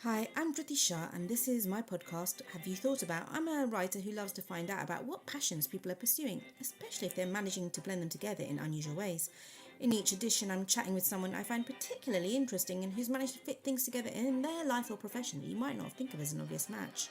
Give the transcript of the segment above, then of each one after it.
Hi, I'm Driti Shah, and this is my podcast, Have You Thought About? I'm a writer who loves to find out about what passions people are pursuing, especially if they're managing to blend them together in unusual ways. In each edition, I'm chatting with someone I find particularly interesting and who's managed to fit things together in their life or profession that you might not think of as an obvious match.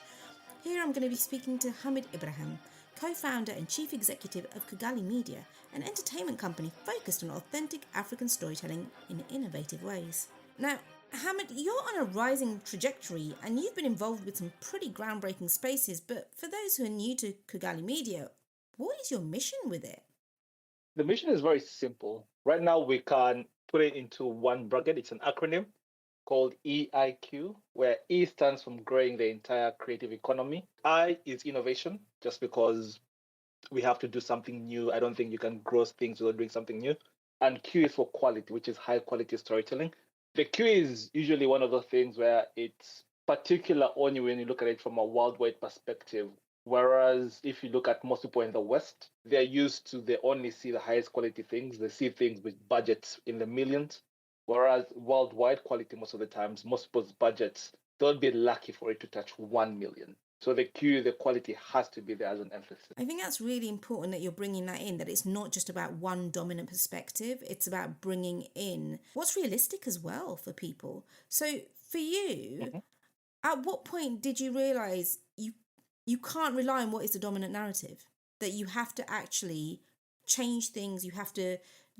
Here I'm going to be speaking to Hamid Ibrahim, co-founder and chief executive of Kugali Media, an entertainment company focused on authentic African storytelling in innovative ways. Now, Hamid, you're on a rising trajectory and you've been involved with some pretty groundbreaking spaces, but for those who are new to Kugali Media, what is your mission with it? The mission is very simple. Right now, we can put it into one bracket. It's an acronym called EIQ, where E stands for growing the entire creative economy. I is innovation, just because we have to do something new. I don't think you can grow things without doing something new. And Q is for quality, which is high quality storytelling. The Q is usually one of the things where it's particular only when you look at it from a worldwide perspective. Whereas if you look at most people in the West, they're used to, they only see the highest quality things. They see things with budgets in the millions. Whereas worldwide quality, most of the times, most people's budgets, they'll be lucky for it to touch 1 million. So the Q, the quality has to be there as an emphasis. I think that's really important that you're bringing that in, that it's not just about one dominant perspective, it's about bringing in what's realistic as well for people. So for you, Mhm. at what point did you realize you can't rely on what is the dominant narrative, that you have to actually change things, you have to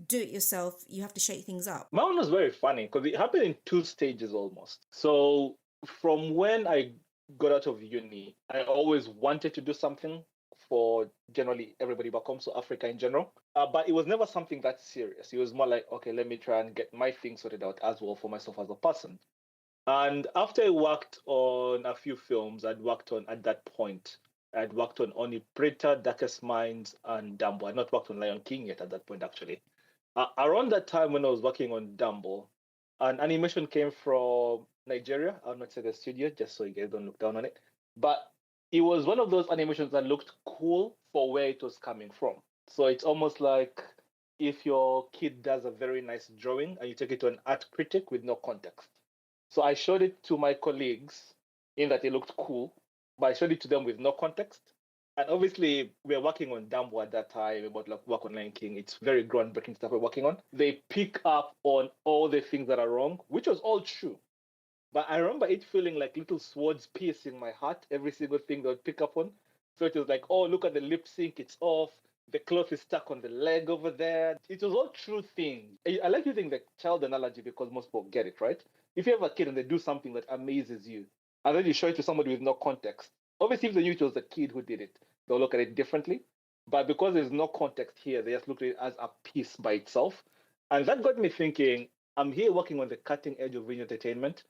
do it yourself, you have to shake things up? My one was very funny because it happened in two stages almost. So from when I got out of uni, I always wanted to do something for generally everybody back home, so Africa in general. But it was never something that serious. It was more like, okay, let me try and get my thing sorted out as well for myself as a person. And after I worked on a few films I'd worked on at that point, I'd worked on Only Predator, Darkest Minds, and Dumbo. I'd not worked on Lion King yet at that point, actually. Around that time when I was working on Dumbo, an animation came from Nigeria. I'll not say the studio, just so you guys don't look down on it. But it was one of those animations that looked cool for where it was coming from. So it's almost like if your kid does a very nice drawing and you take it to an art critic with no context. So I showed it to my colleagues in that it looked cool, but I showed it to them with no context. And obviously, we are working on Dumbo at that time, about like work on Lion King. It's very groundbreaking stuff we're working on. They pick up on all the things that are wrong, which was all true. But I remember it feeling like little swords piercing my heart, every single thing they would pick up on. So it was like, oh, look at the lip sync, it's off. The cloth is stuck on the leg over there. It was all true things. I like using the child analogy because most people get it, right? If you have a kid and they do something that amazes you, and then you show it to somebody with no context, obviously, if they knew it was the kid who did it, they'll look at it differently. But because there's no context here, they just look at it as a piece by itself. And that got me thinking, I'm here working on the cutting edge of video entertainment,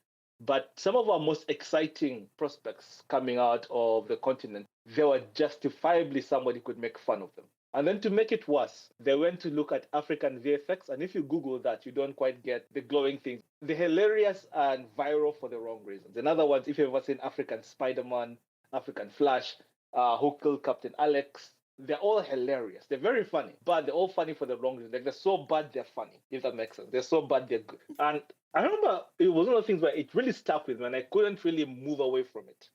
but some of our most exciting prospects coming out of the continent, they were justifiably somebody could make fun of them. And then to make it worse, they went to look at African VFX. And if you Google that, you don't quite get the glowing things. They're hilarious and viral for the wrong reasons. In other words, if you've ever seen African Spider Man, African Flash, Who Killed Captain Alex, they're all hilarious. They're very funny, but they're all funny for the wrong reason. Like they're so bad, they're funny, if that makes sense. They're so bad, they're good. And I remember it was one of the things where it really stuck with me and I couldn't really move away from it.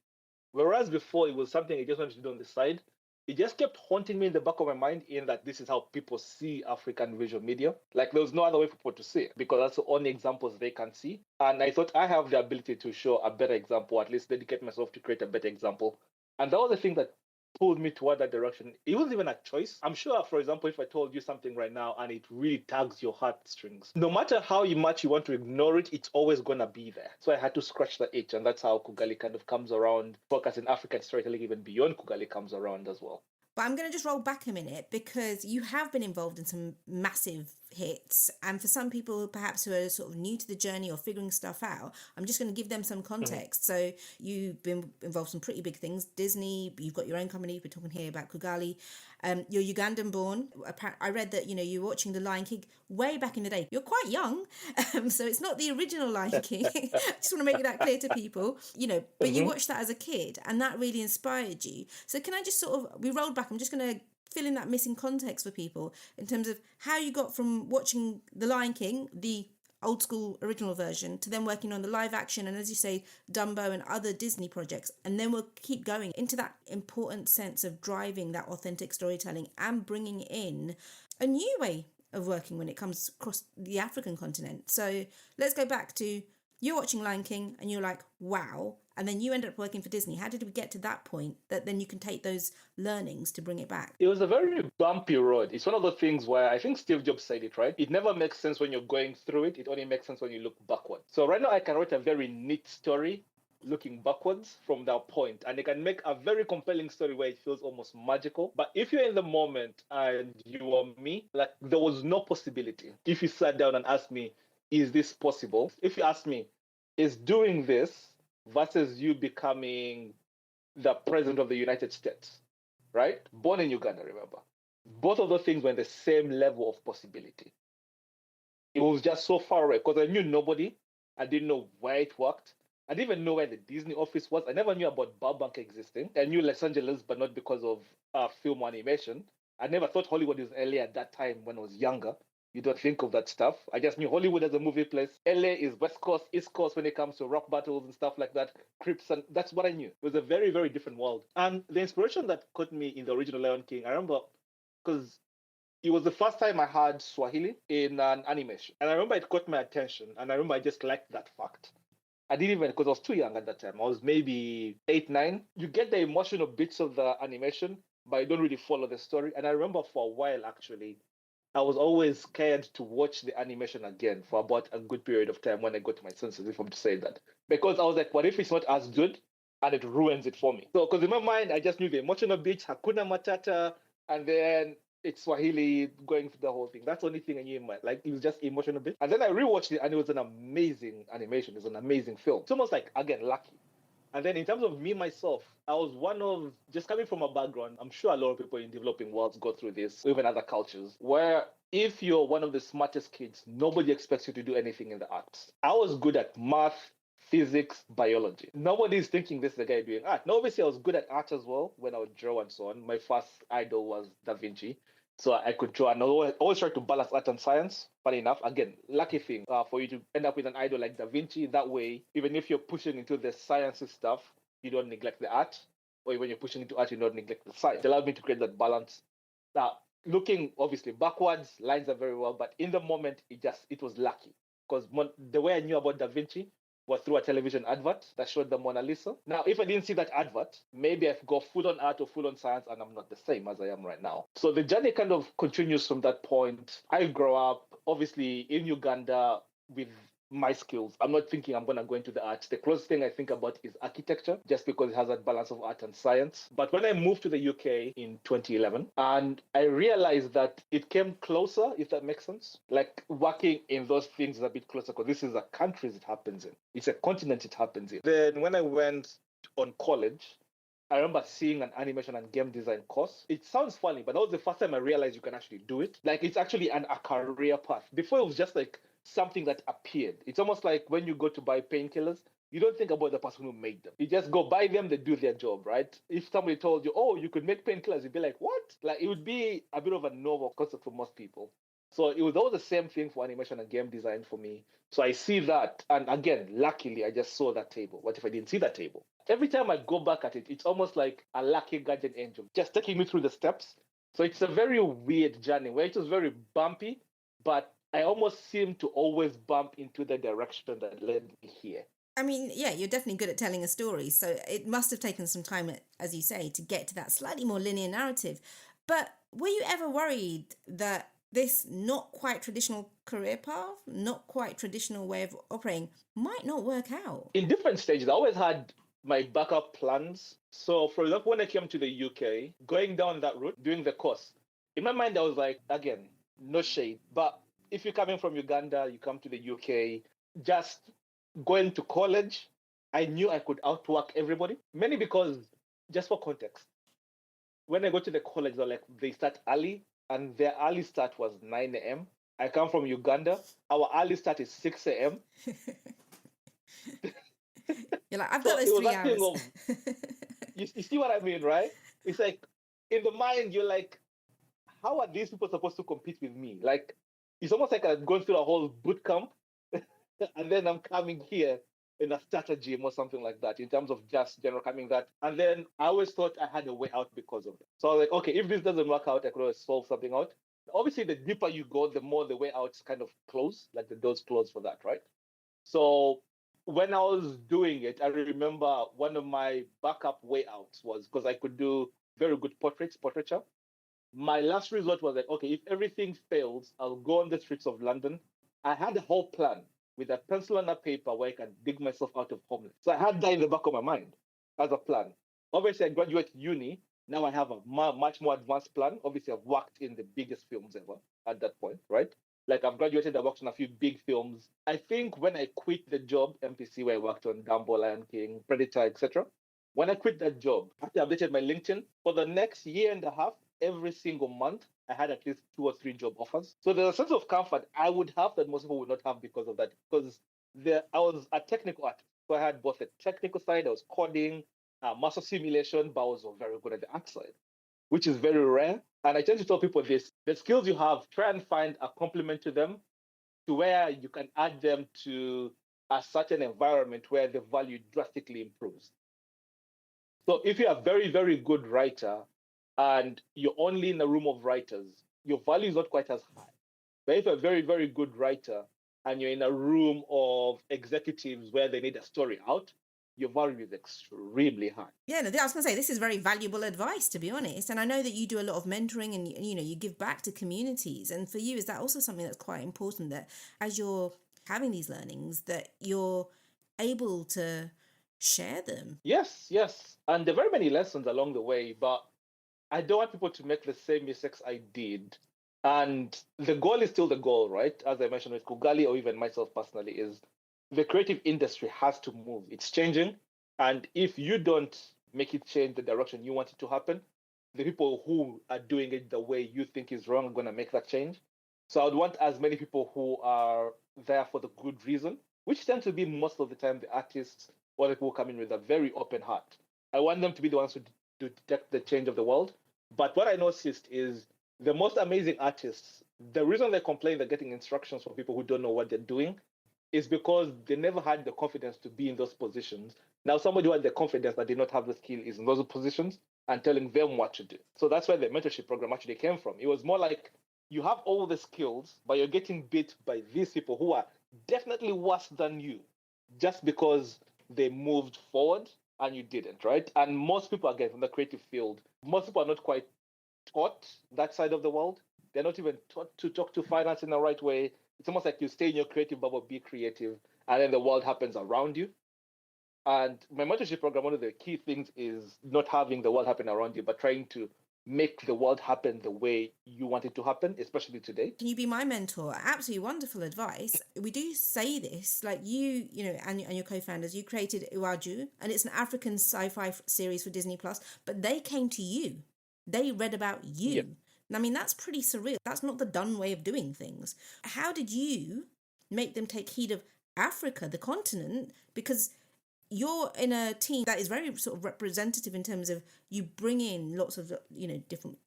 Whereas before it was something I just wanted to do on the side, it just kept haunting me in the back of my mind in that this is how people see African visual media. Like there was no other way for people to see it because that's the only examples they can see. And I thought I have the ability to show a better example, at least dedicate myself to create a better example. And that was the thing that pulled me toward that direction. It wasn't even a choice. I'm sure, for example, if I told you something right now and it really tugs your heartstrings, no matter how much you want to ignore it, it's always gonna be there. So I had to scratch the itch, and that's how Kugali kind of comes around. Focus in African storytelling, even beyond Kugali, comes around as well. But I'm going to just roll back a minute because you have been involved in some massive hits. And for some people, perhaps who are sort of new to the journey or figuring stuff out, I'm just going to give them some Mhm. context. So you've been involved in some pretty big things. Disney, you've got your own company. We're talking here about Kugali. You're Ugandan born. I read that, you're watching The Lion King way back in the day. You're quite young. So it's not the original Lion King. I just want to make that clear to people, but you Mhm. watched that as a kid and that really inspired you. So can I just we rolled back. I'm just going to fill in that missing context for people in terms of how you got from watching The Lion King, the old school original version to then working on the live action and, as you say, Dumbo and other Disney projects. And then we'll keep going into that important sense of driving that authentic storytelling and bringing in a new way of working when it comes across the African continent. So let's go back to you're watching Lion King and you're like, wow. And then you ended up working for Disney. How did we get to that point that then you can take those learnings to bring it back? It was a very bumpy road. It's one of the things where I think Steve Jobs said it, right? It never makes sense when you're going through it. It only makes sense when you look backward. So right now I can write a very neat story looking backwards from that point, and I can make a very compelling story where it feels almost magical. But if you're in the moment and you are me, like there was no possibility. If you sat down and asked me, is this possible? If you ask me, is doing this versus you becoming the president of the United States, right? Born in Uganda, remember. Both of those things were in the same level of possibility. It was just so far away because I knew nobody. I didn't know where it worked. I didn't even know where the Disney office was. I never knew about Burbank existing. I knew Los Angeles, but not because of film animation. I never thought Hollywood was LA at that time when I was younger. You don't think of that stuff. I just knew Hollywood as a movie place. LA is West Coast, East Coast when it comes to rock battles and stuff like that. Crips, and that's what I knew. It was a very, very different world. And the inspiration that caught me in the original Lion King, I remember because it was the first time I heard Swahili in an animation. And I remember it caught my attention. And I remember I just liked that fact. I didn't even, because I was too young at that time. I was maybe 8, 9. You get the emotional bits of the animation, but you don't really follow the story. And I remember for a while, actually, I was always scared to watch the animation again for about a good period of time when I got to my senses, if I'm to say that. Because I was like, what if it's not as good and it ruins it for me? So, because in my mind, I just knew the emotional bits, Hakuna Matata, and then it's Swahili going through the whole thing. That's the only thing I knew in my, like, it was just emotional bit. And then I rewatched it and it was an amazing animation. It was an amazing film. It's almost like, again, lucky. And then in terms of me, myself, I was one of, just coming from a background, I'm sure a lot of people in developing worlds go through this, even other cultures, where if you're one of the smartest kids, nobody expects you to do anything in the arts. I was good at math, physics, biology. Nobody's thinking this is the guy doing art. Now, obviously, I was good at art as well when I would draw and so on. My first idol was Da Vinci. So I could draw, and I always try to balance art and science. Funny enough, again, lucky thing for you to end up with an idol like Da Vinci. That way, even if you're pushing into the sciences stuff, you don't neglect the art. Or when you're pushing into art, you don't neglect the science. It allowed me to create that balance. Now, looking obviously backwards, lines are very well, but in the moment, it was lucky. Because the way I knew about Da Vinci was through a television advert that showed the Mona Lisa. Now, if I didn't see that advert, maybe I've got full on art or full on science and I'm not the same as I am right now. So the journey kind of continues from that point. I grow up, obviously, in Uganda with my skills. I'm not thinking I'm going to go into the arts. The closest thing I think about is architecture, just because it has that balance of art and science. But when I moved to the UK in 2011, and I realized that it came closer, if that makes sense. Like working in those things is a bit closer because this is a country it happens in. It's a continent it happens in. Then when I went on college, I remember seeing an animation and game design course. It sounds funny, but that was the first time I realized you can actually do it. Like it's actually a career path. Before it was just like something that appeared. It's almost like when you go to buy painkillers, you don't think about the person who made them. You just go buy them, they do their job, right? If somebody told you, oh, you could make painkillers, you'd be like, what? Like it would be a bit of a novel concept for most people. So it was always the same thing for animation and game design for me. So I see that. And again, luckily, I just saw that table. What if I didn't see that table? Every time I go back at it, it's almost like a lucky guardian angel, just taking me through the steps. So it's a very weird journey where it was very bumpy, but I almost seem to always bump into the direction that led me here. I mean, yeah, you're definitely good at telling a story. So it must have taken some time, as you say, to get to that slightly more linear narrative. But were you ever worried that this not quite traditional career path, not quite traditional way of operating might not work out? In different stages, I always had my backup plans. So, for example, when I came to the UK, going down that route, doing the course, in my mind, I was like, again, no shade, but if you're coming from Uganda, you come to the UK, just going to college, I knew I could outwork everybody. Mainly because, just for context, when I go to the college, they start early, and their early start was 9 a.m. I come from Uganda. Our early start is 6 a.m. You're like, I've got those 3 hours. You see what I mean, right? It's like, in the mind, you're like, how are these people supposed to compete with me? Like, it's almost like I've gone through a whole boot camp and then I'm coming here in a stratagem or something like that in terms of just general coming that. And then I always thought I had a way out because of it. So I was like, okay, if this doesn't work out, I could always solve something out. Obviously, the deeper you go, the more the way out's kind of close, like the doors close for that, right? So when I was doing it, I remember one of my backup way outs was because I could do very good portraiture. My last resort was like, okay, if everything fails, I'll go on the streets of London. I had a whole plan with a pencil and a paper where I can dig myself out of homeless. So I had that in the back of my mind as a plan. Obviously, I graduate uni. Now I have a much more advanced plan. Obviously, I've worked in the biggest films ever at that point, right? Like I've graduated, I worked on a few big films. I think when I quit the job, MPC, where I worked on Dumbo, Lion King, Predator, etc. When I quit that job, after I updated my LinkedIn, for the next year and a half, every single month, I had at least 2 or 3 job offers. So there's a sense of comfort I would have that most people would not have because of that. Because I was a technical artist. So I had both the technical side, I was coding, muscle simulation, but I was very good at the art side, which is very rare. And I tend to tell people this: the skills you have, try and find a complement to them to where you can add them to a certain environment where the value drastically improves. So if you're a very, very good writer and you're only in a room of writers, your value is not quite as high. But if you're a very, very good writer and you're in a room of executives where they need a story out, your value is extremely high. Yeah, no, I was going to say this is very valuable advice, to be honest. And I know that you do a lot of mentoring and you give back to communities. And for you, is that also something that's quite important that as you're having these learnings, that you're able to share them? Yes, yes. And there are very many lessons along the way, but I don't want people to make the same mistakes I did. And the goal is still the goal, right? As I mentioned with Kugali or even myself personally, is the creative industry has to move. It's changing. And if you don't make it change the direction you want it to happen, the people who are doing it the way you think is wrong are going to make that change. So I would want as many people who are there for the good reason, which tend to be most of the time the artists or the people coming with a very open heart. I want them to be the ones who to detect the change of the world. But what I noticed is the most amazing artists, the reason they complain they're getting instructions from people who don't know what they're doing is because they never had the confidence to be in those positions. Now, somebody who had the confidence that did not have the skill is in those positions and telling them what to do. So that's where the mentorship program actually came from. It was more like you have all the skills, but you're getting beat by these people who are definitely worse than you just because they moved forward and you didn't, right? And most people, again, from the creative field, most people are not quite taught that side of the world. They're not even taught to talk to finance in the right way. It's almost like you stay in your creative bubble, be creative, and then the world happens around you. And my mentorship program, one of the key things is not having the world happen around you, but trying to make the world happen the way you want it to happen, especially today. Can you be my mentor? Absolutely wonderful advice. We do say this, like and your co-founders, you created Iwaju, and it's an African sci-fi series for Disney Plus, but they came to you. They read about Yeah. you. I mean, that's pretty surreal. That's not the done way of doing things. How did you make them take heed of Africa, the continent? Because you're in a team that is very sort of representative in terms of you bring in lots of different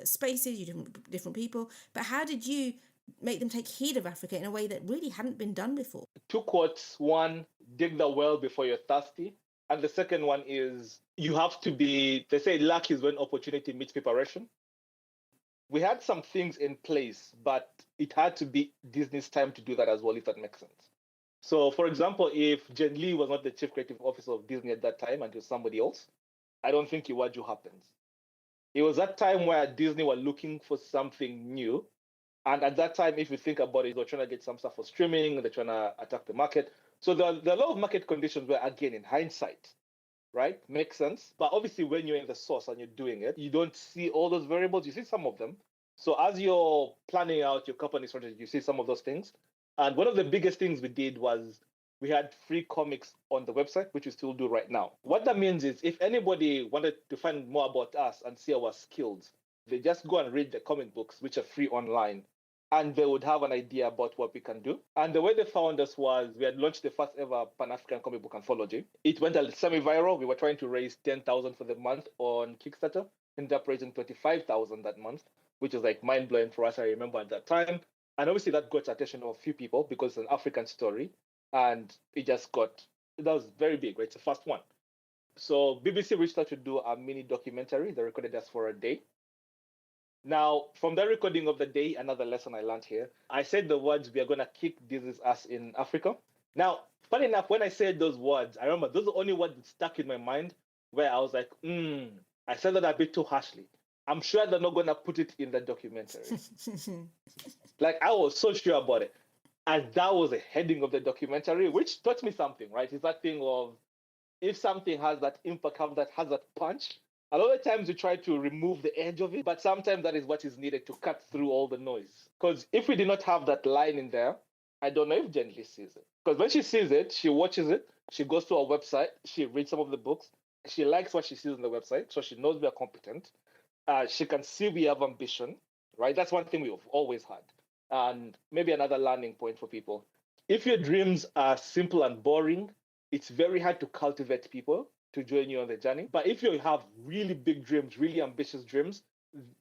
spaces, you different people. But how did you make them take heed of Africa in a way that really hadn't been done before? Two quotes: one, dig the well before you're thirsty. And the second one is you have to be, they say luck is when opportunity meets preparation. We had some things in place, but it had to be Disney's time to do that as well, if that makes sense. So, for example, if Jen Lee was not the chief creative officer of Disney at that time and it was somebody else, I don't think Iwaju happens. It was that time where Disney were looking for something new. And at that time, if you think about it, they're trying to get some stuff for streaming, they're trying to attack the market. So there are a lot of market conditions where, again, in hindsight, right, makes sense. But obviously, when you're in the source and you're doing it, you don't see all those variables. You see some of them. So as you're planning out your company strategy, you see some of those things. And one of the biggest things we did was we had free comics on the website, which we still do right now. What that means is if anybody wanted to find more about us and see our skills, they just go and read the comic books, which are free online, and they would have an idea about what we can do. And the way they found us was we had launched the first ever Pan-African comic book anthology. It went a semi-viral. We were trying to raise 10,000 for the month on Kickstarter, ended up raising 25,000 that month, which was like mind-blowing for us, I remember at that time. And obviously that got attention of a few people because it's an African story. And that was very big, right? It's the first one. So BBC reached out to do a mini documentary. They recorded us for a day. Now, from the recording of the day, another lesson I learned here, I said the words, "We are going to kick this ass in Africa." Now, funny enough, when I said those words, I remember those are the only words that stuck in my mind where I was like, I said that a bit too harshly. I'm sure they're not going to put it in the documentary. Like, I was so sure about it. And that was the heading of the documentary, which taught me something, right? It's that thing of, if something has that impact, has that punch, a lot of times you try to remove the edge of it, but sometimes that is what is needed to cut through all the noise. Because if we did not have that line in there, I don't know if Jen Lee sees it. Because when she sees it, she watches it, she goes to our website, she reads some of the books, she likes what she sees on the website, so she knows we are competent. She can see we have ambition, right? That's one thing we've always had. And maybe another learning point for people. If your dreams are simple and boring, it's very hard to cultivate people to join you on the journey. But if you have really big dreams, really ambitious dreams,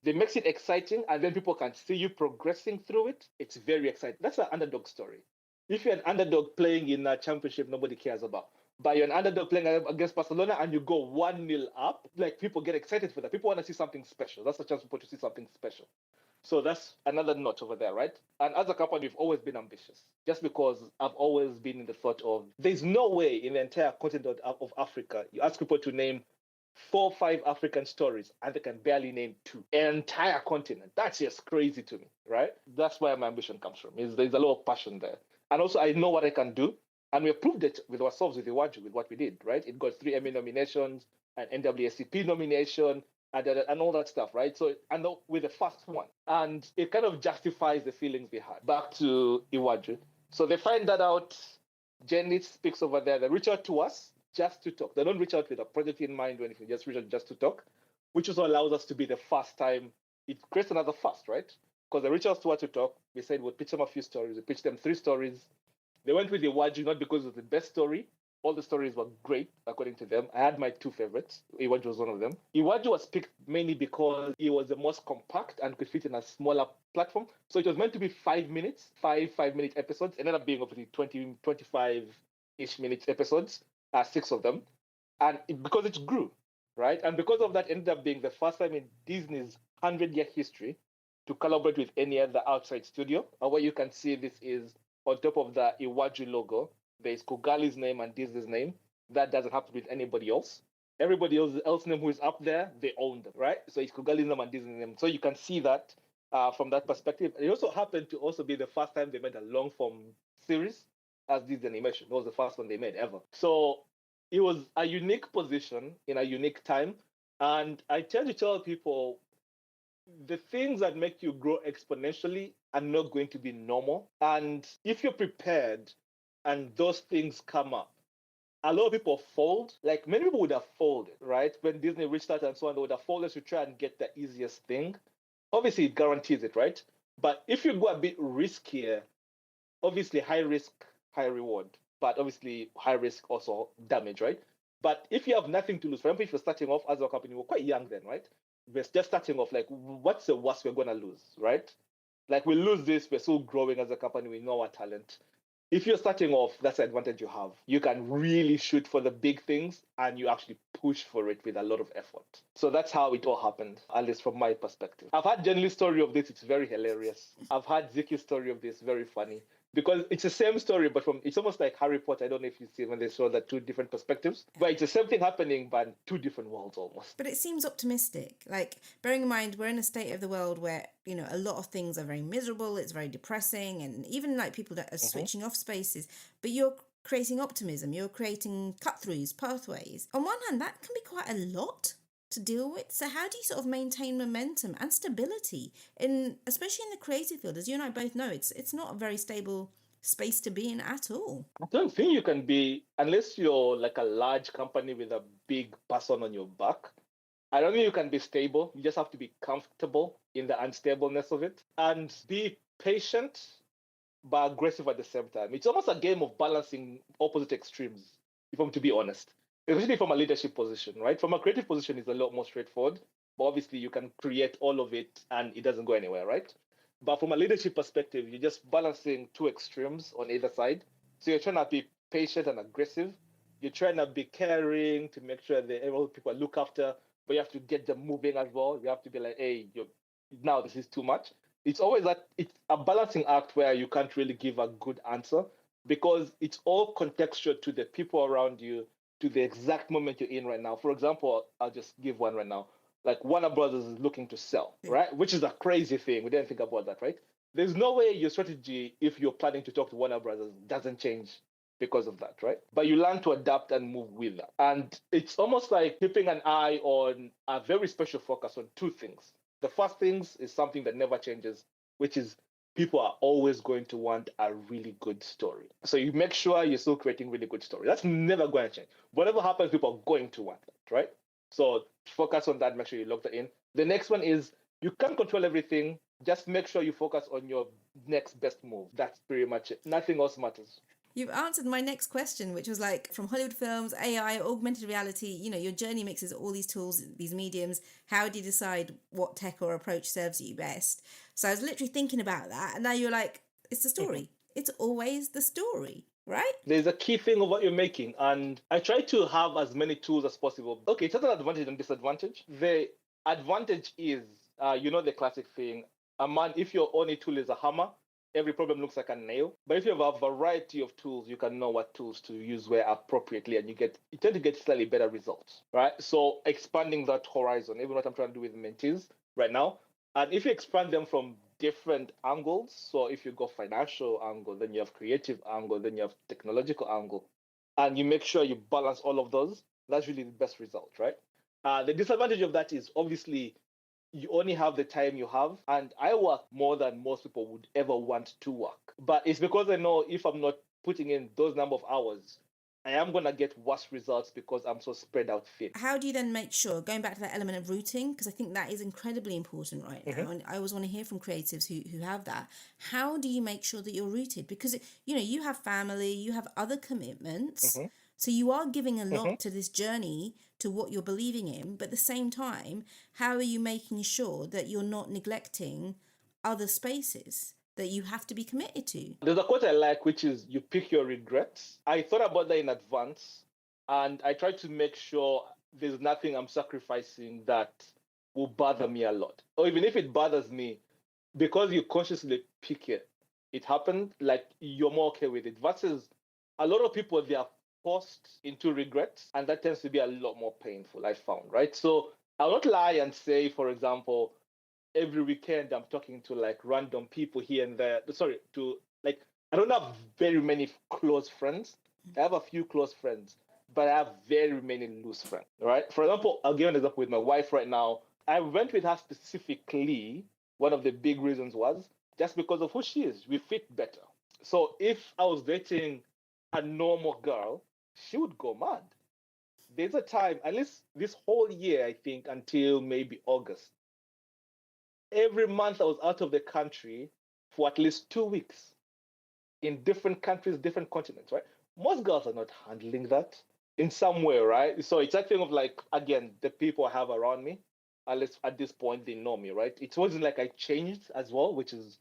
it makes it exciting, and then people can see you progressing through it. It's very exciting. That's an underdog story. If you're an underdog playing in a championship nobody cares about, but you're an underdog playing against Barcelona and you go 1-0 up, like, people get excited for that. People want to see something special. That's a chance for people to see something special. So that's another notch over there, right? And as a company, we've always been ambitious, just because I've always been in the thought of, there's no way in the entire continent of Africa, you ask people to name 4 or 5 African stories and they can barely name 2. An entire continent. That's just crazy to me, right? That's where my ambition comes from. There's a lot of passion there. And also, I know what I can do. And we proved it with ourselves, with Iwaju, with what we did, right? It got 3 Emmy nominations, an NAACP nomination, and all that stuff, right? So, and with the first one. And it kind of justifies the feelings we had. Back to Iwaju. So they find that out. Jenny speaks over there. They reach out to us just to talk. They don't reach out with a project in mind or anything, just reach out just to talk, which also allows us to be the first time. It creates another first, right? Because they reach out to us to talk. We said we'll pitch them a few stories. We pitched them 3 stories. They went with Iwaju not because it was the best story. All the stories were great, according to them. I had my 2 favorites. Iwaju was one of them. Iwaju was picked mainly because it was the most compact and could fit in a smaller platform. So it was meant to be 5 minutes, 5-minute episodes. It ended up being obviously 20, 25-ish minutes episodes, 6 of them. And because it grew, right? And because of that, ended up being the first time in Disney's 100-year history to collaborate with any other outside studio. And what you can see, this is on top of the Iwaju logo, there's Kugali's name and Disney's name. That doesn't happen with anybody else. Everybody else's name who is up there, they own them, right? So it's Kugali's name and Disney's name. So you can see that from that perspective. It also happened to also be the first time they made a long form series as Disney animation. It was the first one they made ever. So it was a unique position in a unique time. And I tend to tell people, the things that make you grow exponentially are not going to be normal. And if you're prepared and those things come up, a lot of people fold. Like, many people would have folded, right? When Disney reached out and so on, they would have folded to try and get the easiest thing. Obviously, it guarantees it, right? But if you go a bit riskier, obviously high risk, high reward, but obviously high risk also damage, right? But if you have nothing to lose, for example, if you're starting off as a company, we're quite young then, right? We're just starting off, like, what's the worst we're going to lose, right? Like, we lose this, we're still growing as a company, we know our talent. If you're starting off, that's the advantage you have. You can really shoot for the big things and you actually push for it with a lot of effort. So that's how it all happened, at least from my perspective. I've had Jenny's story of this, it's very hilarious. I've had Ziki's story of this, very funny. Because it's the same story, but it's almost like Harry Potter. I don't know if you see when they show the 2 different perspectives, but it's the same thing happening, but in 2 different worlds almost. But it seems optimistic. Like, bearing in mind, we're in a state of the world where, a lot of things are very miserable, it's very depressing, and even like people that are switching off spaces, but you're creating optimism, you're creating cut-throughs, pathways. On one hand, that can be quite a lot to deal with. So how do you sort of maintain momentum and stability especially in the creative field? As you and I both know, it's not a very stable space to be in at all. I don't think you can be, unless you're like a large company with a big person on your back. I don't think you can be stable. You just have to be comfortable in the unstableness of it and be patient but aggressive at the same time. It's almost a game of balancing opposite extremes, if I'm to be honest. Especially from a leadership position, right? From a creative position, it's a lot more straightforward. But obviously, you can create all of it and it doesn't go anywhere, right? But from a leadership perspective, you're just balancing 2 extremes on either side. So you're trying to be patient and aggressive. You're trying to be caring to make sure that all people are look after, but you have to get them moving as well. You have to be like, hey, now this is too much. It's always that it's a balancing act where you can't really give a good answer because it's all contextual to the people around you, to the exact moment you're in right now. For example, I'll just give one right now. Like Warner Brothers is looking to sell, right? Which is a crazy thing. We didn't think about that, right? There's no way your strategy, if you're planning to talk to Warner Brothers, doesn't change because of that, right? But you learn to adapt and move with that. And it's almost like keeping an eye on a very special focus on two things. The first things is something that never changes, which is people are always going to want a really good story. So you make sure you're still creating really good story. That's never going to change. Whatever happens, people are going to want that, right? So focus on that, make sure you lock that in. The next one is you can't control everything. Just make sure you focus on your next best move. That's pretty much it. Nothing else matters. You've answered my next question, which was like from Hollywood films, AI, augmented reality, your journey mixes all these tools, these mediums. How do you decide what tech or approach serves you best? So I was literally thinking about that. And now you're like, it's the story. It's always the story, right? There's a key thing of what you're making. And I try to have as many tools as possible. Okay, it's not an advantage and disadvantage. The advantage is, the classic thing, if your only tool is a hammer, every problem looks like a nail. But if you have a variety of tools, you can know what tools to use where appropriately, and you tend to get slightly better results, right? So expanding that horizon, even what I'm trying to do with mentees right now. And if you expand them from different angles, so if you go financial angle, then you have creative angle, then you have technological angle, and you make sure you balance all of those, that's really the best result, right? The disadvantage of that is obviously you only have the time you have. And I work more than most people would ever want to work. But it's because I know if I'm not putting in those number of hours, I am going to get worse results because I'm so spread out thin. How do you then make sure, going back to that element of routing, because I think that is incredibly important right now, and I always want to hear from creatives who have that. How do you make sure that you're rooted? Because, you have family, you have other commitments. So you are giving a lot to this journey, to what you're believing in, but at the same time, how are you making sure that you're not neglecting other spaces that you have to be committed to? There's a quote I like, which is you pick your regrets. I thought about that in advance, and I try to make sure there's nothing I'm sacrificing that will bother me a lot. Or even if it bothers me, because you consciously pick it, it happened, like you're more okay with it. Versus a lot of people, they are forced into regrets, and that tends to be a lot more painful, I found, right? So I'll not lie and say, for example, every weekend I'm talking to like random people here and there. Sorry, I don't have very many close friends. I have a few close friends, but I have very many loose friends, right? For example, I'll give an example with my wife right now. I went with her specifically. One of the big reasons was just because of who she is. We fit better. So if I was dating a normal girl, she would go mad. There's a time, at least this whole year, I think, until maybe August. Every month I was out of the country for at least 2 weeks in different countries, different continents, right? Most girls are not handling that in some way, right? So it's that thing of like, again, the people I have around me, at least at this point, they know me, right? It wasn't like I changed as well, which is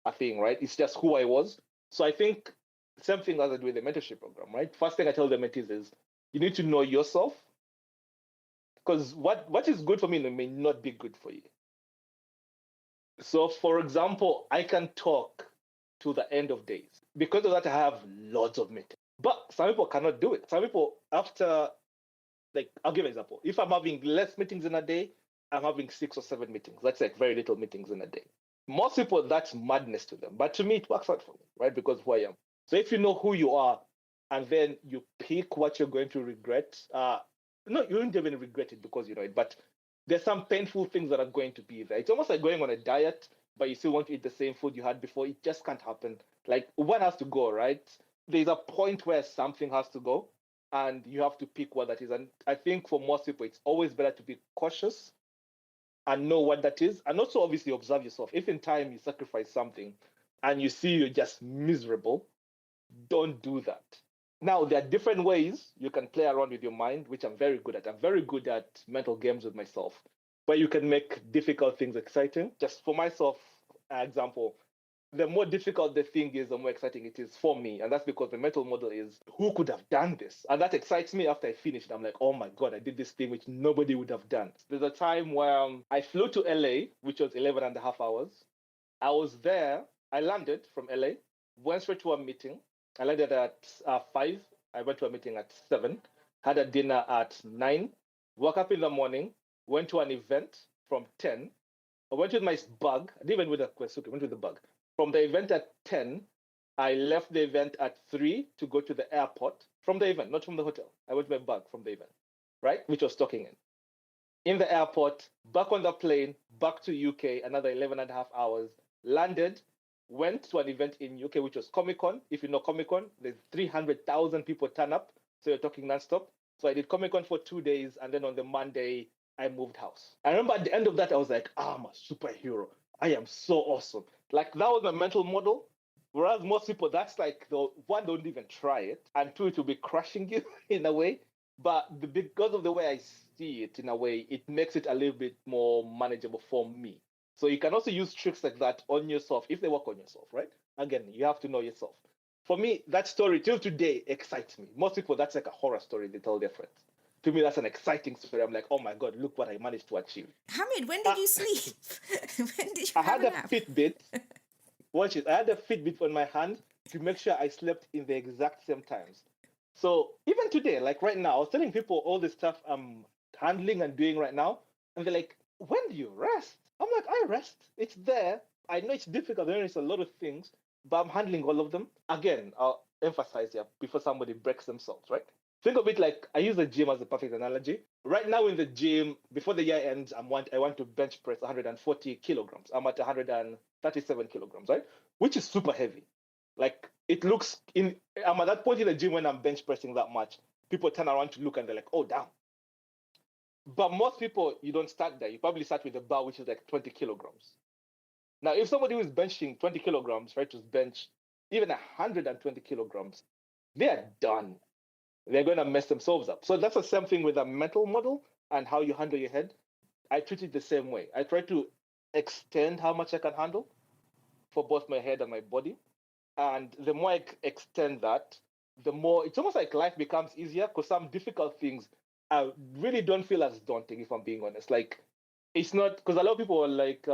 a thing, right? It's just who I was. So I think same thing as I do with the mentorship program, right? First thing I tell the mentees is you need to know yourself, because what is good for me may not be good for you. So, for example, I can talk to the end of days. Because of that, I have lots of meetings. But some people cannot do it. Some people, after, I'll give an example. If I'm having less meetings in a day, I'm having 6 or 7 meetings. That's like very little meetings in a day. Most people, that's madness to them. But to me, it works out for me, right? Because of who I am. So if you know who you are, and then you pick what you're going to regret, no, you won't even regret it because you know it, but there's some painful things that are going to be there. It's almost like going on a diet, but you still want to eat the same food you had before. It just can't happen. Like one has to go, right? There's a point where something has to go, and you have to pick what that is. And I think for most people, it's always better to be cautious and know what that is. And also, obviously, observe yourself. If in time you sacrifice something and you see you're just miserable, don't do that. Now, there are different ways you can play around with your mind, which I'm very good at. I'm very good at mental games with myself, where you can make difficult things exciting. Just for myself, example, the more difficult the thing is, the more exciting it is for me. And that's because the mental model is, who could have done this? And that excites me after I finish it. I'm like, oh my God, I did this thing which nobody would have done. There's a time where I flew to LA, which was 11 and a half hours. I was there. I landed from LA, went straight to a meeting. I landed at 5. I went to a meeting at 7, had a dinner at 9, woke up in the morning, went to an event from 10. I went with my bag. I didn't even with a suitcase, I went with the bag. From the event at 10, I left the event at 3 to go to the airport from the event, not from the hotel. I went with my bag from the event, right? Which was talking in the airport, back on the plane, back to UK, another 11 and a half hours, landed, went to an event in UK, which was Comic-Con. If you know Comic-Con, there's 300,000 people turn up. So you're talking nonstop. So I did Comic-Con for 2 days. And then on the Monday, I moved house. I remember at the end of that, I was like, I'm a superhero. I am so awesome. Like, that was my mental model. Whereas most people, that's like, the one, don't even try it. And two, it will be crushing you in a way. But because of the way I see it, in a way, it makes it a little bit more manageable for me. So you can also use tricks like that on yourself if they work on yourself, right? Again, you have to know yourself. For me, that story till today excites me. Most people, that's like a horror story they tell their friends. To me, that's an exciting story. I'm like, oh my God, look what I managed to achieve. Hamid, when did you sleep? When did you I have had a a nap? Fitbit. Watch it. I had a Fitbit on my hand to make sure I slept in the exact same times. So even today, like right now, I was telling people all the stuff I'm handling and doing right now, and they're like, when do you rest? I'm like, I rest. It's there. I know it's difficult. I know it's a lot of things, but I'm handling all of them. Again, I'll emphasize here before somebody breaks themselves, right? Think of it like I use the gym as a perfect analogy. Right now in the gym, before the year ends, I want to bench press 140 kilograms. I'm at 137 kilograms, right? Which is super heavy. Like it looks I'm at that point in the gym when I'm bench pressing that much. People turn around to look and they're like, oh damn. But most people, you don't start there. You probably start with a bar which is like 20 kilograms. Now, if somebody who is benching 20 kilograms, right, to bench even 120 kilograms, they are done. They're going to mess themselves up. So that's the same thing with a mental model and how you handle your head. I treat it the same way. I try to extend how much I can handle for both my head and my body. And the more I extend that, the more it's almost like life becomes easier because some difficult things I really don't feel as daunting, if I'm being honest. Like, it's not because a lot of people are like,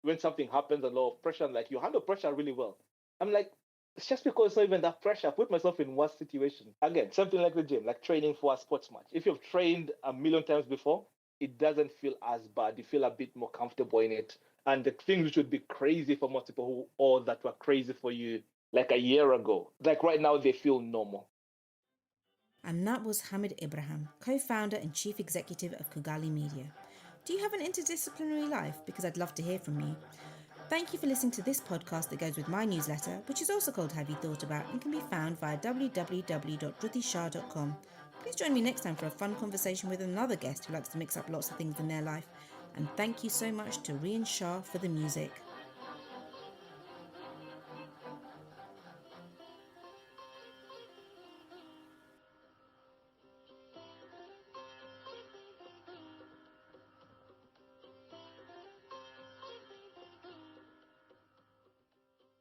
when something happens, a lot of pressure, and like, you handle pressure really well. I'm like, it's just because it's not even that pressure. I put myself in worse situation. Again, something like the gym, like training for a sports match. If you've trained a million times before, it doesn't feel as bad. You feel a bit more comfortable in it. And the things which would be crazy for most people who, or that were crazy for you like a year ago, like right now, they feel normal. And that was Hamid Ibrahim, co-founder and chief executive of Kugali Media. Do you have an interdisciplinary life? Because I'd love to hear from you. Thank you for listening to this podcast that goes with my newsletter, which is also called Have You Thought About and can be found via www.druthishah.com. Please join me next time for a fun conversation with another guest who likes to mix up lots of things in their life. And thank you so much to Rian Shah for the music.